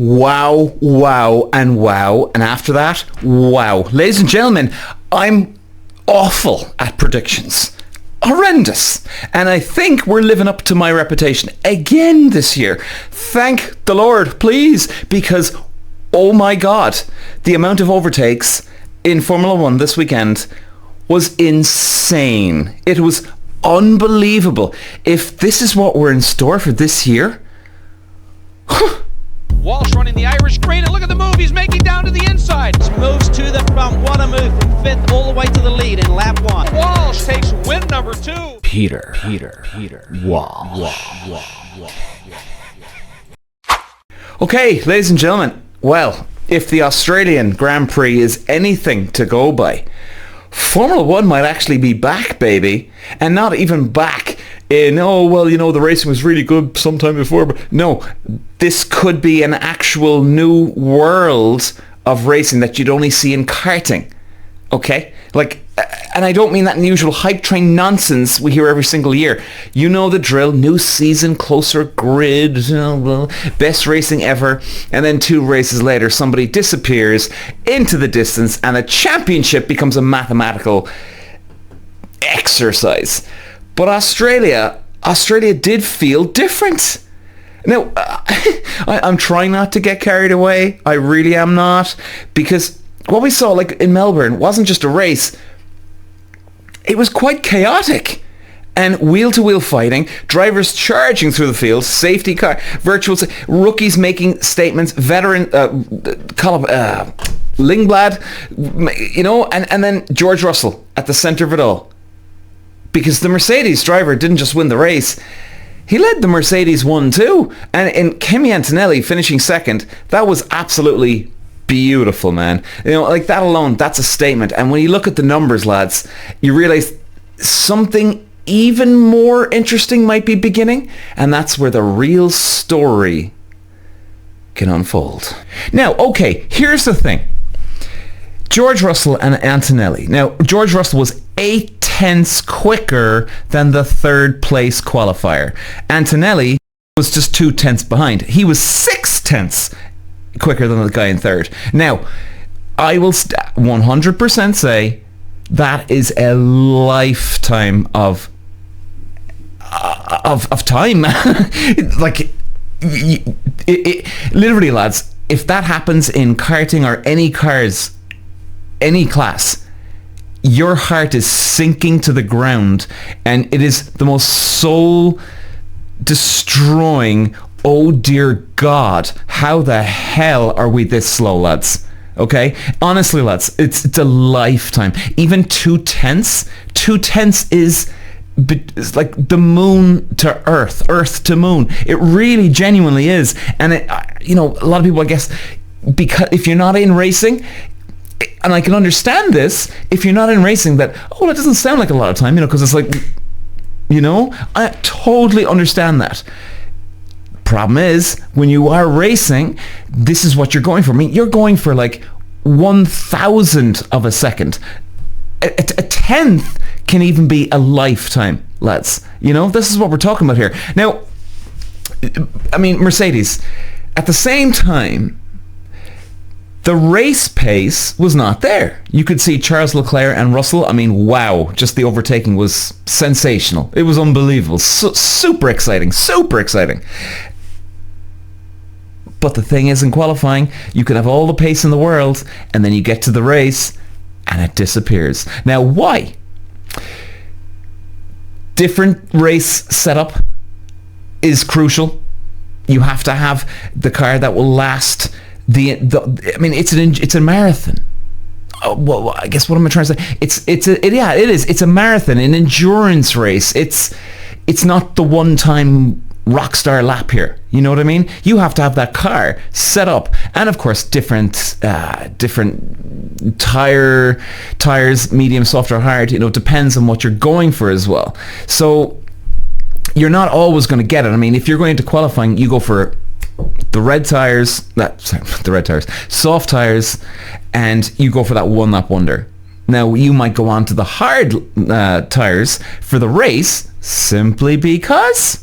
Wow, wow, and wow. And after that, wow. Ladies and gentlemen, I'm awful at predictions. Horrendous. And I think we're living up to my reputation again this year. Thank the Lord, please, because, oh my God, the amount of overtakes in Formula One this weekend was insane. It was unbelievable. If this is what we're in store for this year... Walsh running the Irish green, and look at the move, he's making down to the inside. Moves to the front, what a move from fifth all the way to the lead in lap one. Walsh takes win number 2. Peter. Walsh. Okay, ladies and gentlemen, well, if the Australian Grand Prix is anything to go by, Formula One might actually be back, baby, and not even back in, the racing was really good sometime before, but no, this could be an actual new world of racing that you'd only see in karting, okay? And I don't mean that usual hype train nonsense we hear every single year. You know the drill, new season, closer grid, best racing ever, and then 2 races later, somebody disappears into the distance and a championship becomes a mathematical exercise. But Australia did feel different. Now, I'm trying not to get carried away. I really am not. Because what we saw in Melbourne wasn't just a race. It was quite chaotic. And wheel-to-wheel fighting, drivers charging through the field, safety car, rookies making statements, veteran, Lingblad, and then George Russell at the centre of it all. Because the Mercedes driver didn't just win the race, he led the Mercedes 1-2. And in Kimi Antonelli finishing second, that was absolutely beautiful, man. That alone, that's a statement. And when you look at the numbers, lads, you realise something even more interesting might be beginning. And that's where the real story can unfold. Now, okay, here's the thing. George Russell and Antonelli. Now, George Russell was 8/10 quicker than the third place qualifier. Antonelli was just 2/10 behind. He was 6/10 quicker than the guy in third. Now, I will 100% say that is a lifetime of time. Literally, lads, if that happens in karting or any class, your heart is sinking to the ground, and it is the most soul destroying, oh dear God, how the hell are we this slow, lads? Okay, honestly, lads, it's a lifetime. Even 2/10 is like the moon to earth to moon. It really genuinely is. And a lot of people, I guess, because if you're not in racing, and I can understand this, if you're not in racing, that doesn't sound like a lot of time, because it's I totally understand that. Problem is, when you are racing, this is what you're going for. I mean, you're going for 1,000th of a second. A tenth can even be a lifetime, lads. This is what we're talking about here. Now, I mean, Mercedes, at the same time, the race pace was not there. You could see Charles Leclerc and Russell. I mean, wow, just the overtaking was sensational. It was unbelievable. Super exciting. But the thing is, in qualifying, you could have all the pace in the world, and then you get to the race, and it disappears. Now, why? Different race setup is crucial. You have to have the car that will last... I mean, it's a marathon. Oh, well, I guess what am I trying to say? It is. It's a marathon, an endurance race. It's not the one-time rock star lap here. You know what I mean? You have to have that car set up, and of course, different tires, medium, soft, or hard. Depends on what you're going for as well. So you're not always going to get it. I mean, if you're going into qualifying, you go for soft tires, and you go for that one lap wonder. Now, you might go on to the hard tires for the race simply because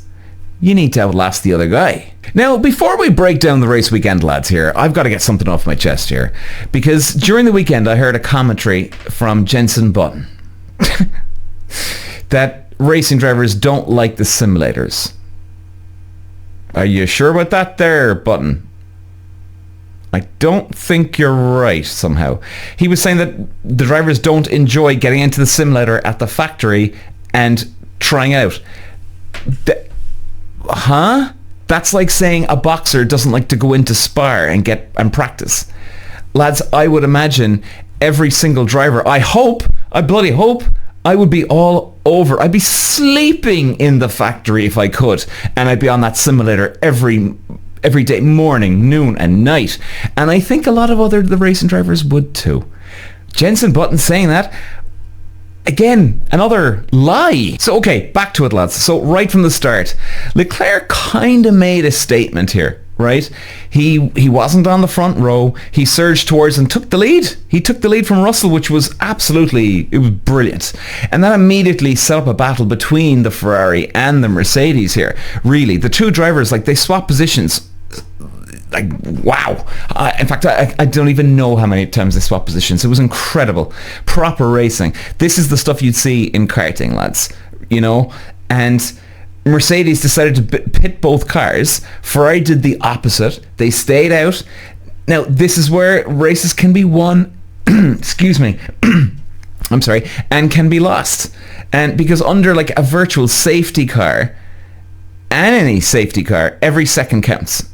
you need to outlast the other guy. Now, before we break down the race weekend, lads, here, I've got to get something off my chest here. Because during the weekend, I heard a commentary from Jenson Button that racing drivers don't like the simulators. Are you sure about that there, Button? I don't think you're right, somehow. He was saying that the drivers don't enjoy getting into the simulator at the factory and trying out. That's like saying a boxer doesn't like to go into spar and practice. Lads, I would imagine every single driver, I bloody hope, I would be all over. I'd be sleeping in the factory if I could, and I'd be on that simulator every day, morning, noon and night. And I think a lot of the racing drivers would too. Jenson Button saying that, again, another lie. So, okay, back to it, lads. So, right from the start, Leclerc kind of made a statement here, right? He wasn't on the front row. He surged towards and took the lead. He took the lead from Russell, which was it was brilliant. And that immediately set up a battle between the Ferrari and the Mercedes here. Really, the two drivers, they swapped positions. Wow. In fact, I don't even know how many times they swapped positions. It was incredible. Proper racing. This is the stuff you'd see in karting, lads. And Mercedes decided to pit both cars. Ferrari did the opposite. They stayed out. Now, this is where races can be won, excuse me, I'm sorry, and can be lost. And because under a virtual safety car, and any safety car, every second counts.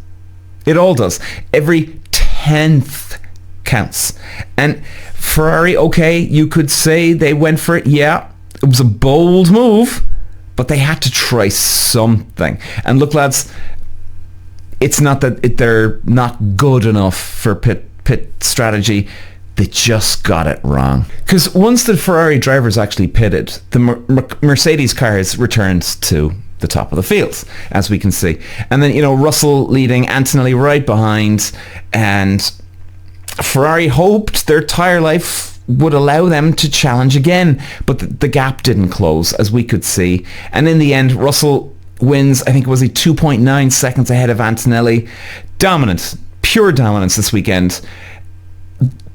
It all does. Every 10th counts. And Ferrari, okay, you could say they went for it. Yeah, it was a bold move, but they had to try something. And look, lads, it's not that they're not good enough for pit strategy. They just got it wrong. Because once the Ferrari drivers actually pitted, the Mercedes cars returned to the top of the field, as we can see. And then, Russell leading, Antonelli right behind, and Ferrari hoped their tyre life would allow them to challenge again, but the gap didn't close, as we could see. And in the end, Russell wins. I think it was 2.9 seconds ahead of Antonelli. Dominant, pure dominance this weekend.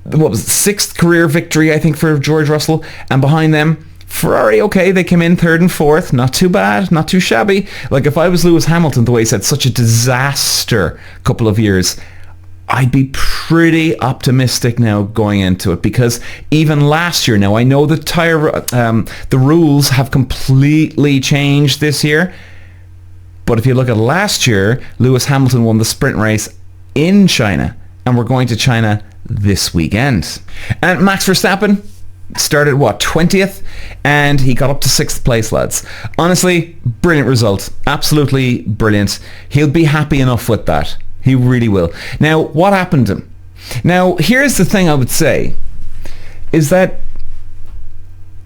What was it, 6th career victory, I think, for George Russell. And behind them, Ferrari, okay, they came in 3rd and 4th. Not too bad, not too shabby. If I was Lewis Hamilton, the way he said, such a disaster couple of years, I'd be pretty optimistic now going into it, because even last year, now I know the the rules have completely changed this year, but if you look at last year, Lewis Hamilton won the sprint race in China, and we're going to China this weekend. And Max Verstappen started 20th, and he got up to 6th place, lads. Honestly, brilliant result. Absolutely brilliant. He'll be happy enough with that. He really will. Now, what happened to him? Now, here's the thing I would say, is that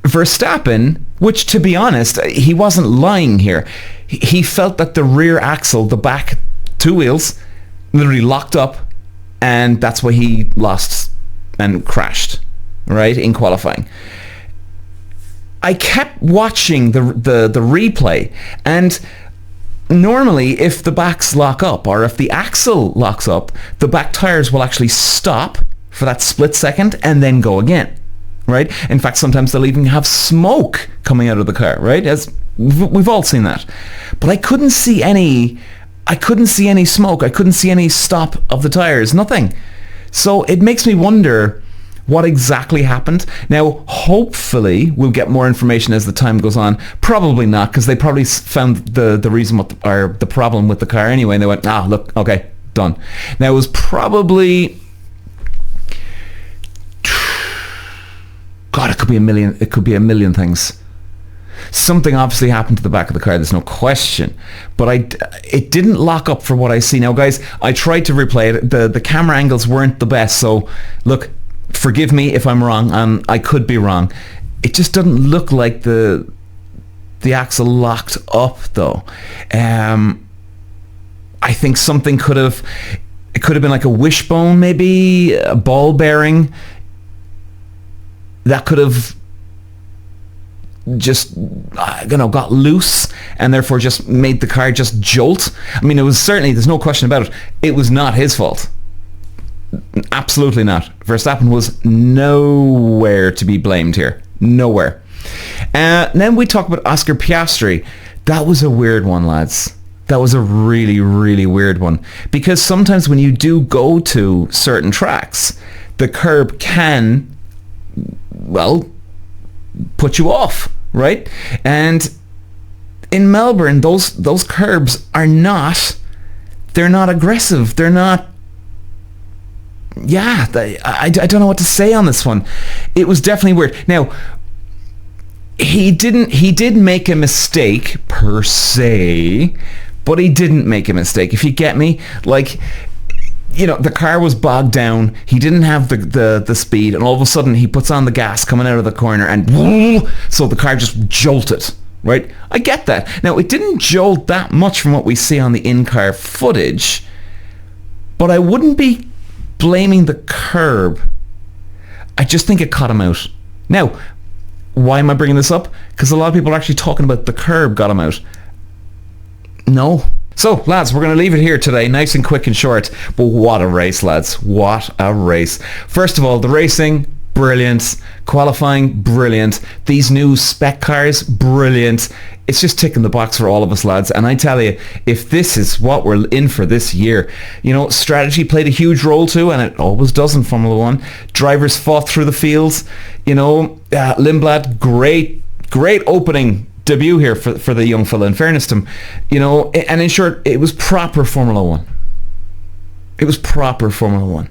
Verstappen, which, to be honest, he wasn't lying here. He felt that the rear axle, the back two wheels, literally locked up, and that's why he lost and crashed, right, in qualifying. I kept watching the replay, and normally if the backs lock up, or if the axle locks up, the back tires will actually stop for that split second and then go again, right? In fact, sometimes they'll even have smoke coming out of the car, right? As we've all seen that. But I couldn't see any smoke. I couldn't see any stop of the tires. Nothing. So it makes me wonder what exactly happened. Now, hopefully, we'll get more information as the time goes on. Probably not, because they probably found the reason or the problem with the car anyway, and they went, look, okay, done. Now, it was probably... God, it could be a million things. Something obviously happened to the back of the car, there's no question. But it didn't lock up for what I see. Now, guys, I tried to replay it. The camera angles weren't the best, so look, forgive me if I'm wrong, and I could be wrong. It just doesn't look like the axle locked up, though. I think something could have been like a wishbone, maybe a ball bearing. That could have got loose and therefore just made the car just jolt. I mean, it was certainly, there's no question about it, it was not his fault. Absolutely not. Verstappen was nowhere to be blamed here. Nowhere. Then we talk about Oscar Piastri. That was a weird one, lads. That was a really, really weird one. Because sometimes when you do go to certain tracks, the curb can, well, put you off, right? And in Melbourne, those curbs are not, they're not aggressive. They're not, I don't know what to say on this one. It was definitely weird. Now, he did make a mistake per se, but he didn't make a mistake, if you get me. Like, you know, the car was bogged down, he didn't have the speed, and all of a sudden he puts on the gas coming out of the corner, and so the car just jolted, right? I get that. Now, it didn't jolt that much from what we see on the in-car footage, but I wouldn't be blaming the curb. I just think it caught him out. Now, why am I bringing this up? Because a lot of people are actually talking about the curb got him out. No. So, lads, we're going to leave it here today, nice and quick and short. But what a race, lads. What a race. First of all, the racing, brilliant. Qualifying, brilliant. These new spec cars, brilliant. It's just ticking the box for all of us, lads. And I tell you, if this is what we're in for this year, you know, strategy played a huge role too, and it always does in Formula 1. Drivers fought through the fields. You know, Lindblad, great opening debut here for the young fella, in fairness to him. You know, and in short, it was proper Formula 1. It was proper Formula 1.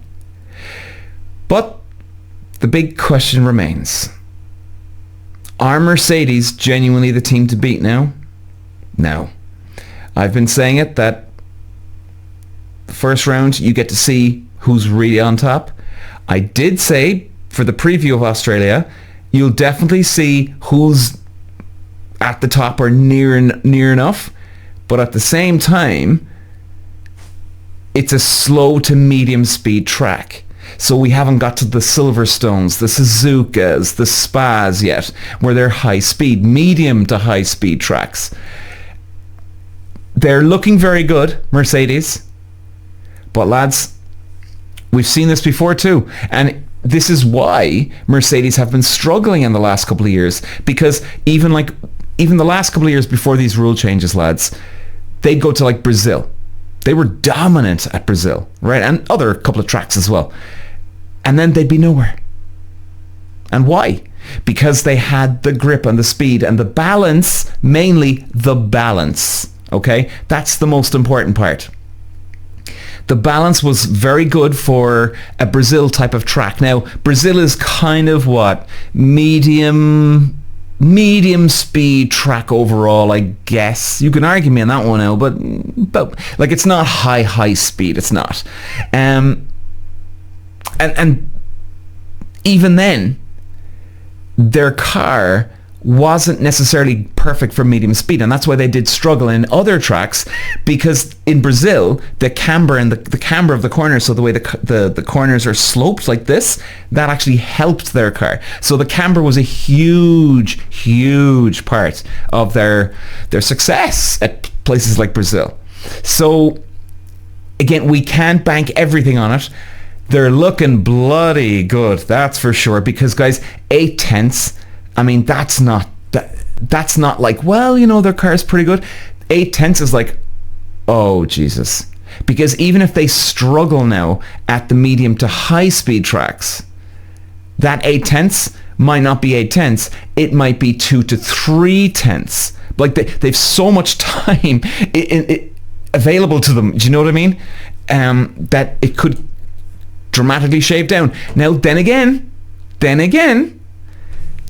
But the big question remains. Are Mercedes genuinely the team to beat now? No. I've been saying it, that the first round you get to see who's really on top. I did say for the preview of Australia, you'll definitely see who's at the top or near enough, but at the same time, it's a slow to medium speed track. So we haven't got to the Silverstones, the Suzukas, the Spas yet, where they're high speed, medium to high speed tracks. They're looking very good, Mercedes. But lads, we've seen this before too. And this is why Mercedes have been struggling in the last couple of years. Because even the last couple of years before these rule changes, lads, they'd go to like Brazil. They were dominant at Brazil, right? And other couple of tracks as well. And then they'd be nowhere. And why? Because they had the grip and the speed and the balance, mainly the balance, okay? That's the most important part. The balance was very good for a Brazil type of track. Now, Brazil is kind of what? Medium speed track overall, I guess. You can argue me on that one now, but like, it's not high speed. It's not. And even then, their car wasn't necessarily perfect for medium speed, and that's why they did struggle in other tracks, because in Brazil, the camber and the camber of the corners, so the way the corners are sloped like this, that actually helped their car. So the camber was a huge part of their success at places like Brazil. So again, we can't bank everything on it. They're looking bloody good, that's for sure, because guys, 8 tenths, I mean, that's not like, well, you know, their car's pretty good. 8 tenths is like, oh Jesus. Because even if they struggle now at the medium to high speed tracks, that 8 tenths might not be 8 tenths. It might be 2 to 3 tenths. Like they've so much time available to them. Do you know what I mean? That it could dramatically shave down. Now, then again,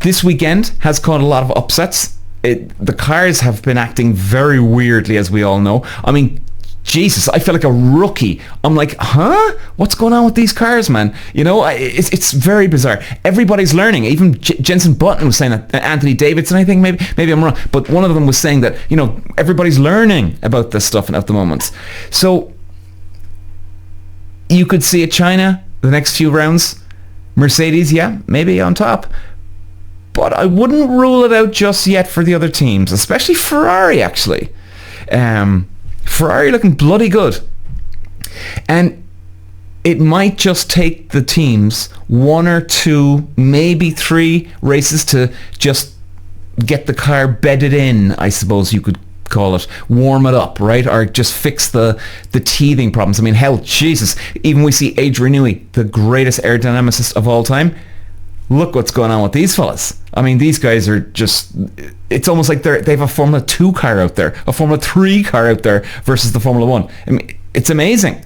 this weekend has caused a lot of upsets. The cars have been acting very weirdly, as we all know. I mean, Jesus, I feel like a rookie. I'm like, huh? What's going on with these cars, man? You know, it's very bizarre. Everybody's learning. Even Jenson Button was saying that. Anthony Davidson, I think, maybe I'm wrong. But one of them was saying that, you know, everybody's learning about this stuff at the moment. So you could see at China, the next few rounds, Mercedes, yeah, maybe on top. but I wouldn't rule it out just yet for the other teams, especially Ferrari, actually. Ferrari looking bloody good. And it might just take the teams 1 or 2, maybe 3 races to just get the car bedded in, I suppose you could call it, warm it up, right? Or just fix the teething problems. I mean, hell, Jesus, even we see Adrian Newey, the greatest aerodynamicist of all time. Look what's going on with these fellas. I mean, these guys are just, it's almost like they have a Formula 2 car out there, a Formula 3 car out there versus the Formula 1. I mean, it's amazing.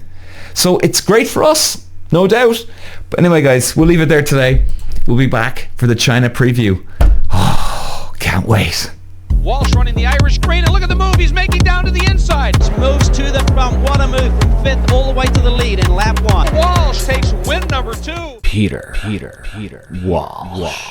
So it's great for us, no doubt. But anyway, guys, we'll leave it there today. We'll be back for the China preview. Oh, can't wait. Walsh running the Irish green, and look at the move he's making down to the inside. Moves to the front. What a move from 5th all the way to the lead in lap 1. Walsh takes win number 2. Peter Walsh.